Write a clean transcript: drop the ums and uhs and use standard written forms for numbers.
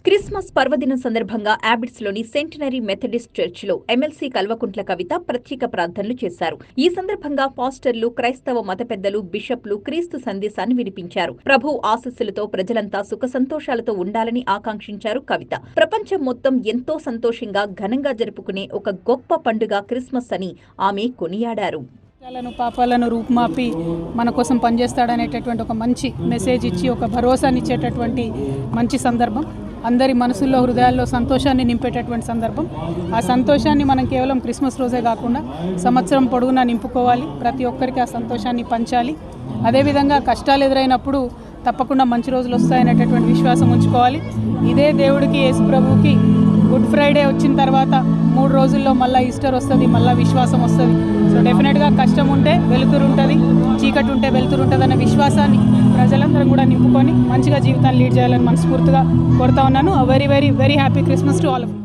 Christmas పర్వదినం సందర్భంగా యాబిట్స్లోని centenary Methodist చర్చిలో ఎమ్మెల్సీ కల్వకుంట్ల కవిత ప్రత్యేక ప్రార్థనలు చేశారు. ఈ సందర్భంగా పాస్టర్లు, క్రైస్తవ మత పెద్దలు, బిషప్లు క్రీస్తు సందేశాన్ని వినిపించారు. ప్రభు ఆశీస్సులతో ప్రజలంతా సుఖ సంతోషాలతో ఉండాలని ఆకాంక్షించారు కవిత. ప్రపంచం మొత్తం ఎంతో సంతోషంగా ఘనంగా జరుపుకునే ఒక గొప్ప పండుగ క్రిస్మస్ అని ఆమె కొనియాడారు. పాపాలను రూపుమాపి మన కోసం పనిచేస్తాడనేటటువంటి ఒక మంచి మెసేజ్ ఇచ్చి ఒక భరోసాని ఇచ్చేటటువంటి మంచి సందర్భం. అందరి మనసుల్లో, హృదయాల్లో సంతోషాన్ని నింపేటటువంటి సందర్భం. ఆ సంతోషాన్ని మనం కేవలం క్రిస్మస్ రోజే కాకుండా సంవత్సరం పొడుగునా నింపుకోవాలి. ప్రతి ఒక్కరికి ఆ సంతోషాన్ని పంచాలి. అదేవిధంగా కష్టాలు ఎదురైనప్పుడు తప్పకుండా మంచి రోజులు వస్తాయనేటటువంటి విశ్వాసం ఉంచుకోవాలి. ఇదే దేవుడికి, యేసు ప్రభువుకి గుడ్ ఫ్రైడే వచ్చిన తర్వాత 3 రోజుల్లో మళ్ళీ ఈస్టర్ వస్తుంది, మళ్ళీ విశ్వాసం వస్తుంది. సో డెఫినెట్గా కష్టం ఉంటే వెలుతురు ఉంటుంది, చీకటి ఉంటే వెలుతురు ఉంటుంది అనే విశ్వాసాన్ని ప్రజలందరం కూడా నింపుకొని మంచిగా జీవితాన్ని లీడ్ చేయాలని మనస్ఫూర్తిగా కోరుతా ఉన్నాను. Very very very happy Christmas to all of you.